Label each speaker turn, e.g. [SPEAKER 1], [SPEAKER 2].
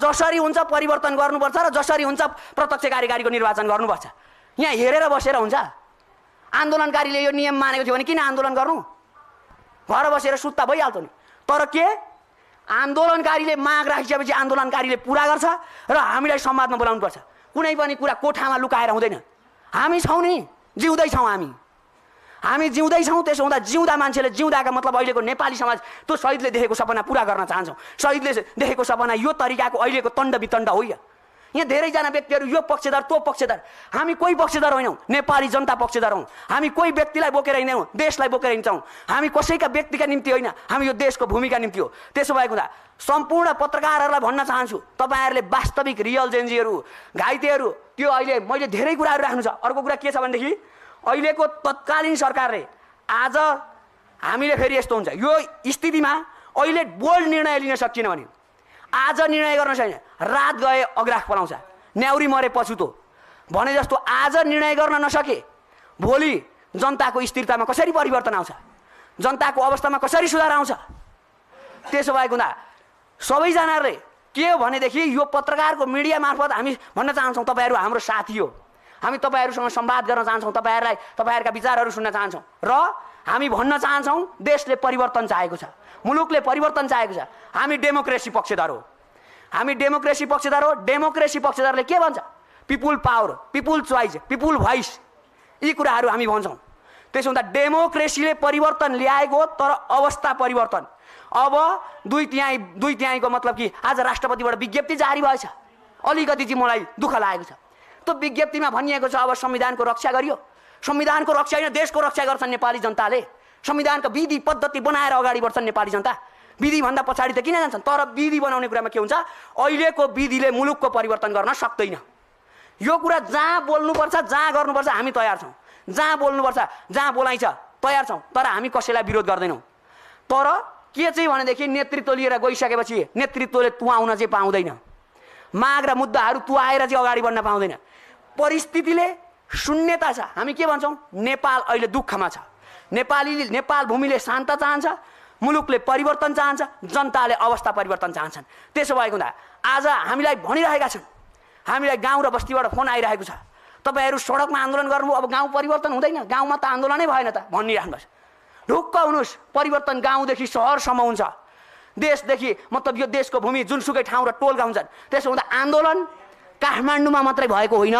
[SPEAKER 1] जसरी हुन्छ परिवर्तन गर्नुपर्छ र जसरी हुन्छ प्रत्यक्ष कार्यकारीको निर्वाचन गर्नुपर्छ। यहाँ हेरेर बसेर हुन्छ? आन्दोलनकारीले यो नियम मानेको थियो भने किन आन्दोलन गर्नु? घर बसेर सुत्ता भइहाल्थ्यो नि। तर के आन्दोलनकारीले माग राखिसकेपछि आन्दोलनकारीले पुरा गर्छ र हामीलाई संवादमा बोलाउनु पर्छ। कुनै पनि कुरा कोठामा लुकाएर हुँदैन। हामी छौँ नि, जिउँदै छौँ हामी जिउँदै छौँ। त्यसो हुँदा जिउँदा मान्छेले जिउँदाका मतलब अहिलेको नेपाली समाज त्यो शहीदले देखेको सपना पुरा गर्न चाहन्छौँ। शहीदले देखेको सपना यो तरिकाको अहिलेको तण्ड वितण्ड होइन। यहाँ धेरैजना व्यक्तिहरू यो पक्षधर त्यो पक्षधर। हामी कोही पक्षधर होइनौँ, नेपाली जनता पक्षधर हौँ। हामी कोही व्यक्तिलाई बोकेर हिँड्दैनौँ, देशलाई बोकेर हिँड्छौँ। हामी कसैका व्यक्तिका निम्ति होइन, हामी यो देशको भूमिका निम्ति हो। त्यसो भएको हुँदा सम्पूर्ण पत्रकारहरूलाई भन्न चाहन्छु, तपाईँहरूले वास्तविक रियल जेन्जीहरू, घाइतेहरू, त्यो अहिले मैले धेरै कुराहरू राख्नु छ। अर्को कुरा के छ भनेदेखि अहिलेको तत्कालीन सरकारले आज हामीले फेरि यस्तो हुन्छ यो स्थितिमा अहिले बोल्ड निर्णय लिन सकिएन भने आज निर्णय गर्न सकिएन, रात गए अग्राख पलाउँछ, न्याउरी मरे पछुतो भने जस्तो आज निर्णय गर्न नसके भोलि जनताको स्थिरतामा कसरी परिवर्तन आउँछ, जनताको अवस्थामा कसरी सुधार आउँछ। त्यसो भएको हुँदा सबैजनाले के हो भनेदेखि यो पत्रकारको मिडिया मार्फत हामी भन्न चाहन्छौँ तपाईँहरू हाम्रो साथी हो। हामी तपाईँहरूसँग संवाद गर्न चाहन्छौँ, तपाईँहरूका विचारहरू सुन्न चाहन्छौँ र हामी भन्न चाहन्छौँ देशले परिवर्तन चाहेको छ, मुलुकले परिवर्तन चाहेको छ। हामी डेमोक्रेसी पक्षधर हो। हामी डेमोक्रेसी पक्षधर हो। डेमोक्रेसी पक्षधरले के भन्छ? People power, people choice, people voice, यी कुराहरू हामी भन्छौँ। त्यसो हुँदा डेमोक्रेसीले परिवर्तन ल्याएको हो, तर अवस्था परिवर्तन। अब दुई तिहाईको मतलब कि आज राष्ट्रपतिबाट विज्ञप्ति जारी भएछ, अलिकति चाहिँ मलाई दुःख लागेको छ। त्यो विज्ञप्तिमा भनिएको छ अब संविधानको रक्षा गरियो। संविधानको रक्षा होइन, देशको रक्षा गर्छन् नेपाली जनताले। संविधानको विधि पद्धति बनाएर अगाडि बढ्छन् नेपाली जनता। विधिभन्दा पछाडि त किन जान्छन्? तर विधि बनाउने कुरामा के हुन्छ, अहिलेको विधिले मुलुकको परिवर्तन गर्न सक्दैन। यो कुरा जहाँ बोल्नुपर्छ, जहाँ गर्नुपर्छ हामी तयार छौँ। जहाँ बोल्नुपर्छ, जहाँ बोलाइन्छ तयार छौँ। तर हामी कसैलाई विरोध गर्दैनौँ। तर के चाहिँ भनेदेखि नेतृत्व लिएर गइसकेपछि नेतृत्वले तुहाउन चाहिँ पाउँदैन। माग र मुद्दाहरू तुहाएर चाहिँ अगाडि बढ्न पाउँदैन। परिस्थितिले शून्यता छ। हामी के भन्छौँ? नेपाल अहिले दुःखमा छ। नेपाल भूमिले शान्त चाहन्छ, मुलुकले परिवर्तन चाहन्छ, जनताले अवस्था परिवर्तन चाहन्छन्। त्यसो भएको हुँदा आज हामीलाई भनिरहेका छन्, हामीलाई गाउँ र बस्तीबाट फोन आइरहेको छ, तपाईँहरू सडकमा आन्दोलन गर्नुभयो, अब गाउँ परिवर्तन हुँदैन, गाउँमा त आन्दोलनै भएन त भनिराख्नुहोस्। ढुक्क हुनुहोस्, परिवर्तन गाउँदेखि सहरसम्म हुन्छ। देशदेखि मतलब यो देशको भूमि जुनसुकै ठाउँ र टोलका हुन्छन्। त्यसो हुँदा आन्दोलन काठमाडौँमा मात्रै भएको होइन,